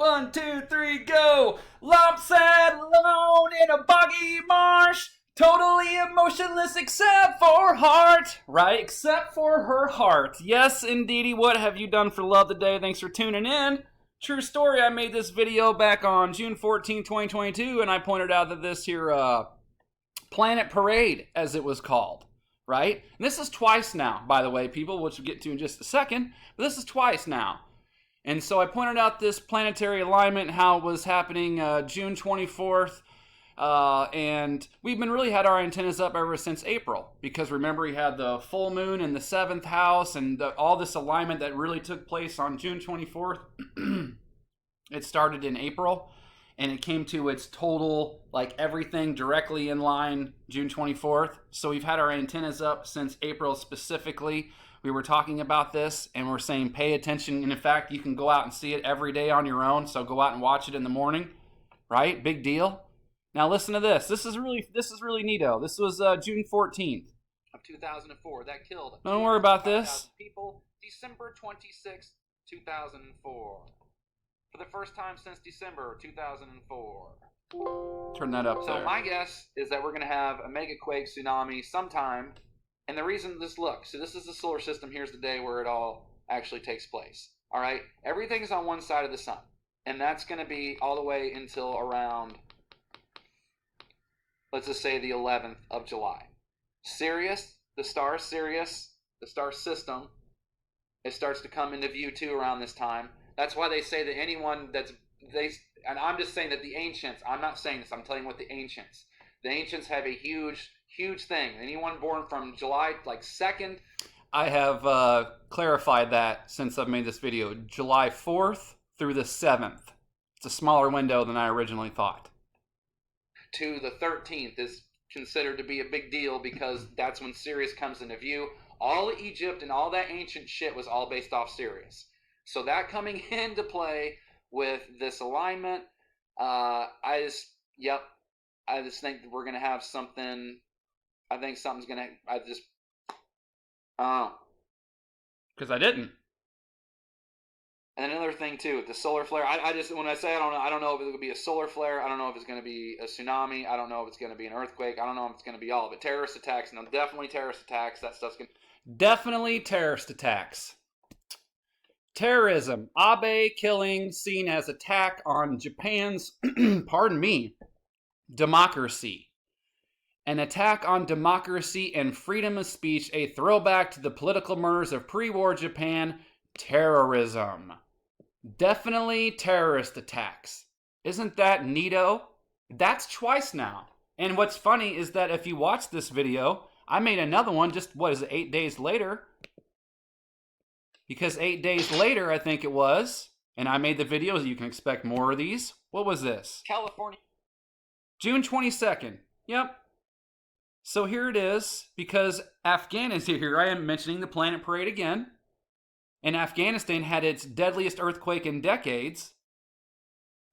1, 2, 3, go! Lop sat alone in a boggy marsh, totally emotionless except for heart. Right? Except for her heart. Yes, indeedy. What have you done for love today? Thanks for tuning in. True story, I made this video back on June 14, 2022, and I pointed out that this here Planet Parade, as it was called, right? And this is twice now, by the way, people, which we'll get to in just a second, but this is twice now. And so I pointed out this planetary alignment, how it was happening June 24th, and we've been really had our antennas up ever since April, because remember, we had the full moon in the 7th house, and all this alignment that really took place on June 24th. It started in April, and it came to its total, like everything directly in line June 24th. So we've had our antennas up since April specifically. We were talking about this, and we're saying pay attention. And in fact, you can go out and see it every day on your own. So go out and watch it in the morning, right? Big deal. Now listen to this. This is really neato. This was June 14th of 2004. That killed. Don't worry about this. People, December 26th, 2004. For the first time since December 2004. Turn that up there. So my guess is that we're going to have a mega quake tsunami sometime. And the reason this, look, so this is the solar system. Here's the day where it all actually takes place. All right? Everything's on one side of the sun. And that's going to be all the way until around, let's just say the 11th of July. Sirius, the star Sirius, the star system, it starts to come into view too around this time. That's why they say that anyone and I'm just saying that the ancients, I'm not saying this, I'm telling you what the ancients have a huge thing. Anyone born from July, like 2nd. I have clarified that since I've made this video. July 4th through the 7th. It's a smaller window than I originally thought. To the 13th is considered to be a big deal because that's when Sirius comes into view. All of Egypt and all that ancient shit was all based off Sirius. So that coming into play with this alignment, I just think that we're going to have something. I think something's going to, because I didn't. And another thing too, the solar flare, I just, when I say I don't know if it's going to be a solar flare, I don't know if it's going to be a tsunami, I don't know if it's going to be an earthquake, I don't know if it's going to be all of it. Terrorist attacks, no, definitely terrorist attacks, that stuff's going to... Definitely terrorist attacks. Terrorism. Abe killing seen as attack on Japan's, pardon me, democracy. An attack on democracy and freedom of speech, a throwback to the political murders of pre-war Japan. Terrorism. Definitely terrorist attacks. Isn't that neato? That's twice now. And what's funny is that if you watch this video, I made another one just, 8 days later? Because 8 days later, I think it was, and I made the videos, you can expect more of these. What was this? California. June 22nd. Yep. So here it is, because Afghanistan, here I am mentioning the Planet Parade again, and Afghanistan had its deadliest earthquake in decades,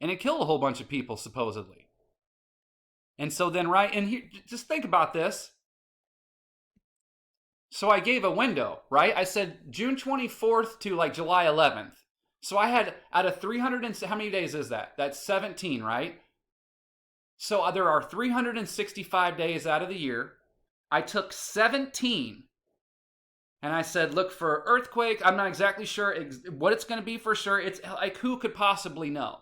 and it killed a whole bunch of people, supposedly. And so then, right, and here, just think about this. So I gave a window, right? I said June 24th to like July 11th. So I had, out of 300 and, how many days is that? That's 17, right? So there are 365 days out of the year. I took 17 and I said, look for earthquake. I'm not exactly sure what it's going to be for sure. It's like, who could possibly know?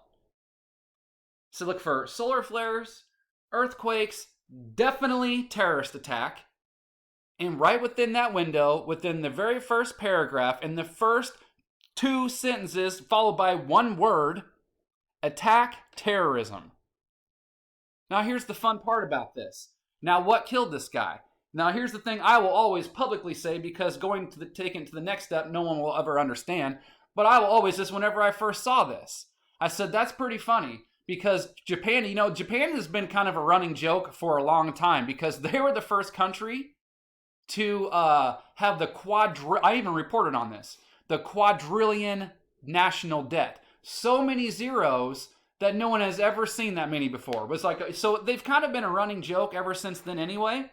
So look for solar flares, earthquakes, definitely terrorist attack. And right within that window, within the very first paragraph, in the first 2 sentences, followed by one word, attack terrorism. Now here's the fun part about this. Now what killed this guy? Now here's the thing I will always publicly say, because taking it to the next step, no one will ever understand. But I will always, just whenever I first saw this, I said that's pretty funny. Because Japan, Japan has been kind of a running joke for a long time, because they were the first country to have I even reported on this, the quadrillion national debt. So many zeros that no one has ever seen that many before. It was like, so they've kind of been a running joke ever since then anyway.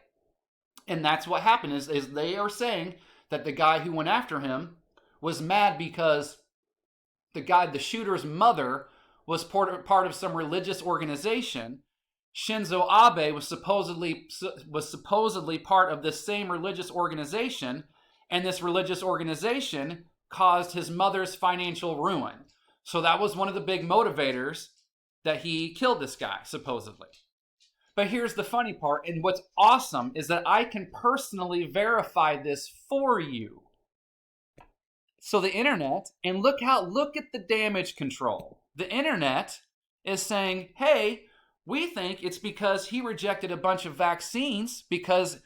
And that's what happened is they are saying that the guy who went after him was mad because the shooter's mother was part of some religious organization. Shinzo Abe was supposedly part of this same religious organization, and this religious organization caused his mother's financial ruin. So that was one of the big motivators that he killed this guy, supposedly. But here's the funny part, and what's awesome is that I can personally verify this for you. So the internet, and look at the damage control. The internet is saying, hey, we think it's because he rejected a bunch of vaccines because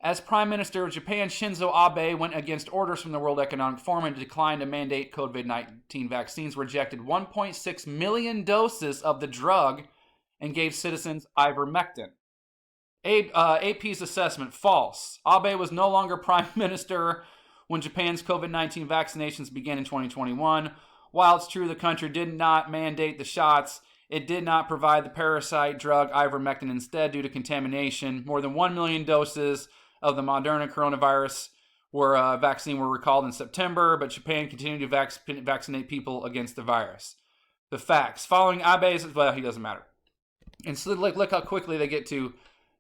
as Prime Minister of Japan, Shinzo Abe went against orders from the World Economic Forum and declined to mandate COVID-19 vaccines, rejected 1.6 million doses of the drug and gave citizens ivermectin. AP's assessment, false. Abe was no longer Prime Minister when Japan's COVID-19 vaccinations began in 2021. While it's true the country did not mandate the shots, it did not provide the parasite drug ivermectin instead due to contamination. More than 1 million doses of the Moderna coronavirus vaccine were recalled in September, but Japan continued to vaccinate people against the virus. The facts. Following Abe's, well, he doesn't matter. And so look how quickly they get to,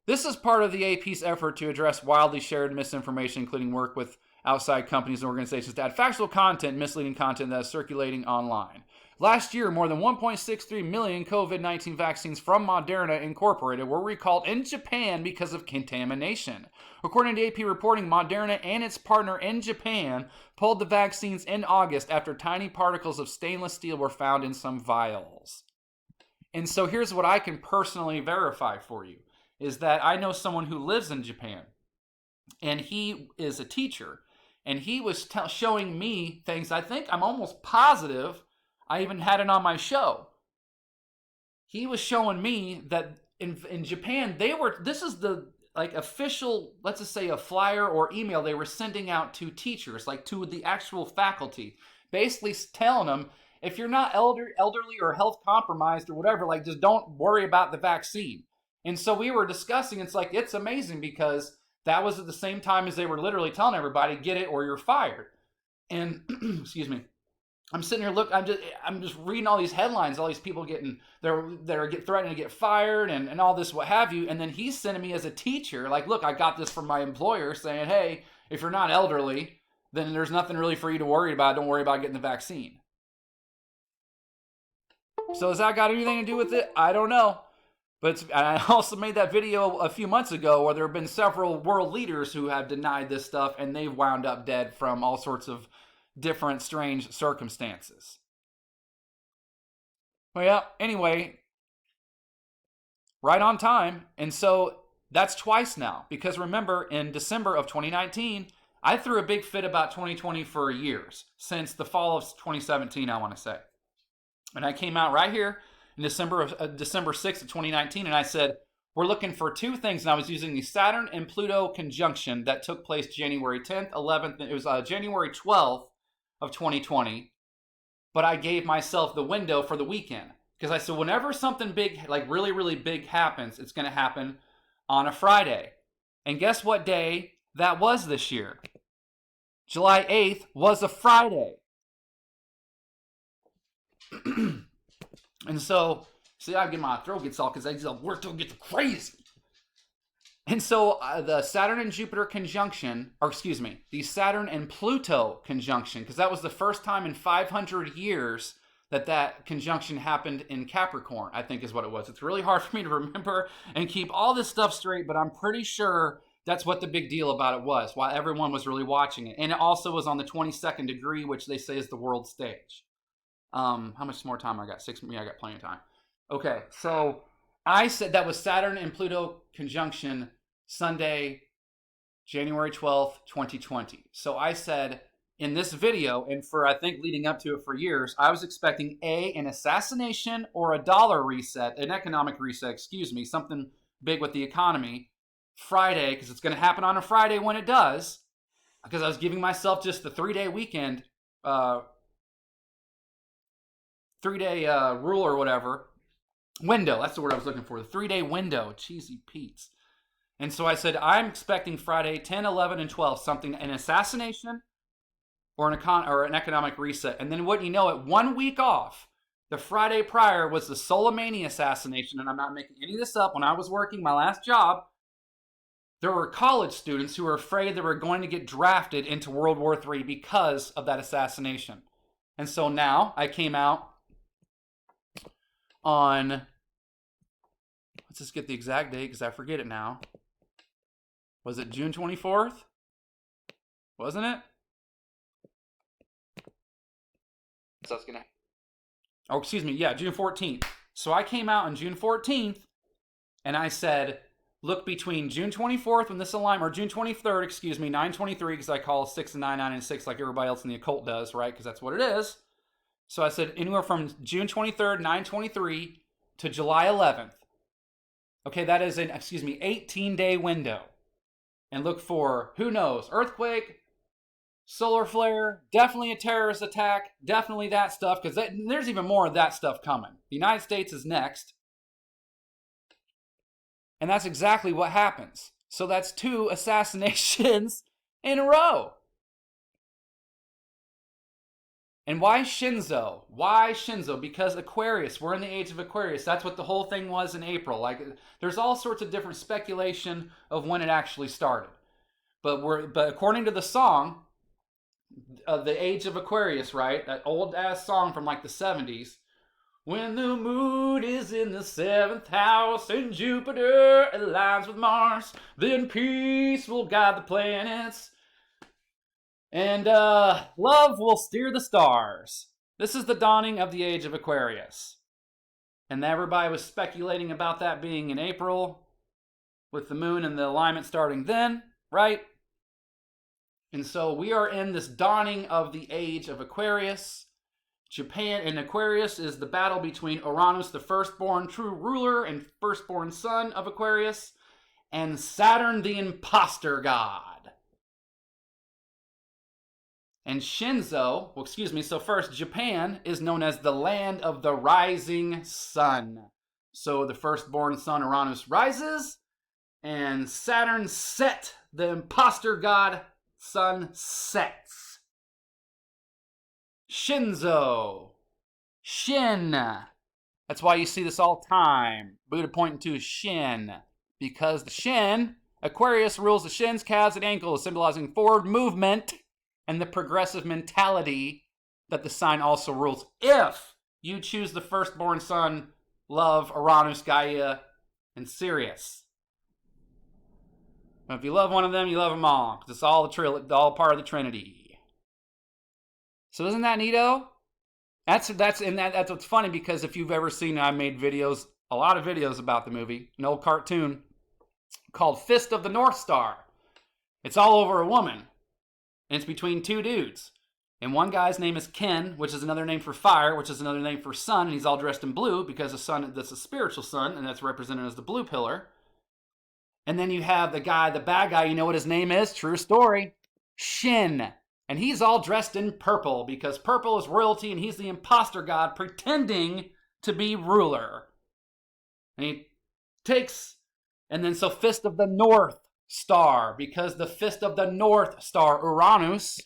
this is part of the AP's effort to address wildly shared misinformation, including work with outside companies and organizations to add factual content, misleading content that is circulating online. Last year, more than 1.63 million COVID-19 vaccines from Moderna Incorporated were recalled in Japan because of contamination. According to AP reporting, Moderna and its partner in Japan pulled the vaccines in August after tiny particles of stainless steel were found in some vials. And so here's what I can personally verify for you, is that I know someone who lives in Japan, and he is a teacher, and he was showing me things. I think, I'm almost positive, I even had it on my show. He was showing me that in Japan, this is the official, let's just say a flyer or email they were sending out to teachers, like to the actual faculty, basically telling them, if you're not elderly or health compromised or whatever, just don't worry about the vaccine. And so we were discussing, it's amazing because that was at the same time as they were literally telling everybody, get it or you're fired. And, excuse me, I'm sitting here I'm just reading all these headlines, all these people that are threatening to get fired and all this, what have you. And then he's sending me as a teacher, look, I got this from my employer saying, hey, if you're not elderly, then there's nothing really for you to worry about. Don't worry about getting the vaccine. So has that got anything to do with it? I don't know. But I also made that video a few months ago where there have been several world leaders who have denied this stuff and they've wound up dead from all sorts of different strange circumstances. Well, yeah, anyway, right on time. And so that's twice now. Because remember, in December of 2019, I threw a big fit about 2020 for years. Since the fall of 2017, I want to say. And I came out right here in December 6th of 2019, and I said, we're looking for two things. And I was using the Saturn and Pluto conjunction that took place January 10th, 11th. It was January 12th of 2020. But I gave myself the window for the weekend. Because I said, whenever something big, really, really big happens, it's going to happen on a Friday. And guess what day that was this year? July 8th was a Friday. And so, see, my throat gets all, because we're still getting crazy. And so, the Saturn and Jupiter conjunction, the Saturn and Pluto conjunction, because that was the first time in 500 years that conjunction happened in Capricorn, I think is what it was. It's really hard for me to remember and keep all this stuff straight, but I'm pretty sure that's what the big deal about it was, why everyone was really watching it. And it also was on the 22nd degree, which they say is the world stage. How much more time I got? 6 minutes. I got plenty of time. Okay, so I said that was Saturn and Pluto conjunction Sunday, January 12th, 2020. So I said in this video, and for I think leading up to it for years, I was expecting an assassination or a dollar reset, an economic reset, something big with the economy, Friday, because it's going to happen on a Friday when it does, because I was giving myself just the 3-day weekend, 3-day rule or whatever, window, that's the word I was looking for, the 3-day window, cheesy Pete's. And so I said, I'm expecting Friday 10, 11, and 12, something, an assassination or an economic reset. And then wouldn't you know it, 1 week off, The Friday prior was the Soleimani assassination, and I'm not making any of this up. When I was working my last job, there were college students who were afraid they were going to get drafted into World War III because of that assassination. And so now I came out on, let's just get the exact date because I forget it now. Was it June 24th? Wasn't it? So it's gonna, oh, excuse me, yeah, June 14th. So I came out on June 14th and I said, look between June 24th when this alignment, or June 23rd, excuse me, 923, because I call 6 and 9, 9 and 6 like everybody else in the occult does, right? Because that's what it is. So I said anywhere from June 23rd, 923 to July 11th. Okay, that is an, 18-day window. And look for, who knows, earthquake, solar flare, definitely a terrorist attack, definitely that stuff, because there's even more of that stuff coming. The United States is next. And that's exactly what happens. So that's 2 assassinations in a row. And why Shinzo? Why Shinzo? Because Aquarius, we're in the age of Aquarius. That's what the whole thing was in April. Like, there's all sorts of different speculation of when it actually started. But according to the song, the age of Aquarius, right? That old ass song from like the 70s. When the moon is in the 7th house and Jupiter aligns with Mars, then peace will guide the planets. And love will steer the stars. This is the dawning of the age of Aquarius. And everybody was speculating about that being in April, with the moon and the alignment starting then, right? And so we are in this dawning of the age of Aquarius. Japan and Aquarius is the battle between Uranus, the firstborn true ruler and firstborn son of Aquarius, and Saturn, the imposter god. And Shinzo, so first, Japan is known as the land of the rising sun. So the firstborn son, Uranus, rises, and Saturn set, the imposter god, sun sets. Shinzo. Shin. That's why you see this all the time. Buddha pointing to Shin. Because the Shin, Aquarius rules the shins, calves, and ankles, symbolizing forward movement and the progressive mentality that the sign also rules. If you choose the firstborn son, love, Uranus, Gaia, and Sirius. If you love one of them, you love them all. Because it's all part of the Trinity. So isn't that neato? That's what's funny, because if you've ever seen, I made videos, a lot of videos about the movie, an old cartoon called Fist of the North Star. It's all over a woman. And it's between 2 dudes. And one guy's name is Ken, which is another name for fire, which is another name for sun, and he's all dressed in blue because the sun, that's a spiritual sun, and that's represented as the blue pillar. And then you have the bad guy, you know what his name is? True story. Shin. And he's all dressed in purple because purple is royalty and he's the imposter god pretending to be ruler. And he takes, and then so Fist of the North Star, because the Fist of the North Star, Uranus.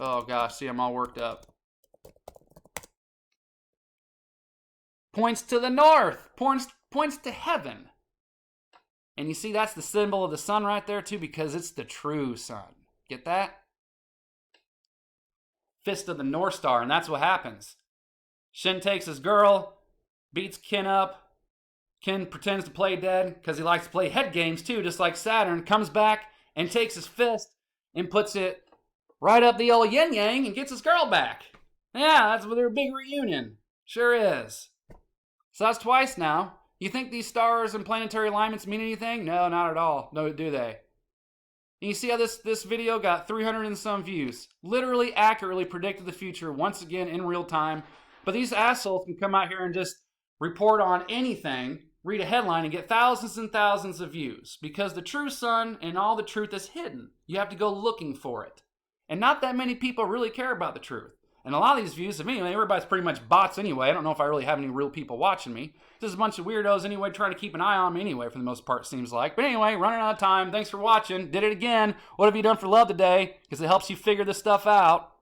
Oh gosh, see, I'm all worked up. Points to the north, points to heaven. And you see, that's the symbol of the sun right there too, because it's the true sun. Get that? Fist of the North Star, and that's what happens. Shin takes his girl, beats Ken up. Ken pretends to play dead because he likes to play head games too, just like Saturn. Comes back and takes his fist and puts it right up the old yin yang and gets his girl back. Yeah, that's their big reunion. Sure is. So that's twice now. You think these stars and planetary alignments mean anything? No, not at all. No, do they? And you see how this video got 300 and some views. Literally accurately predicted the future once again in real time. But these assholes can come out here and just report on anything, read a headline, and get thousands and thousands of views. Because the true sun and all the truth is hidden. You have to go looking for it. And not that many people really care about the truth. And a lot of these views of me, everybody's pretty much bots anyway. I don't know if I really have any real people watching me. Just a bunch of weirdos anyway, trying to keep an eye on me anyway, for the most part, seems like. But anyway, running out of time. Thanks for watching. Did it again. What have you done for love today? Because it helps you figure this stuff out.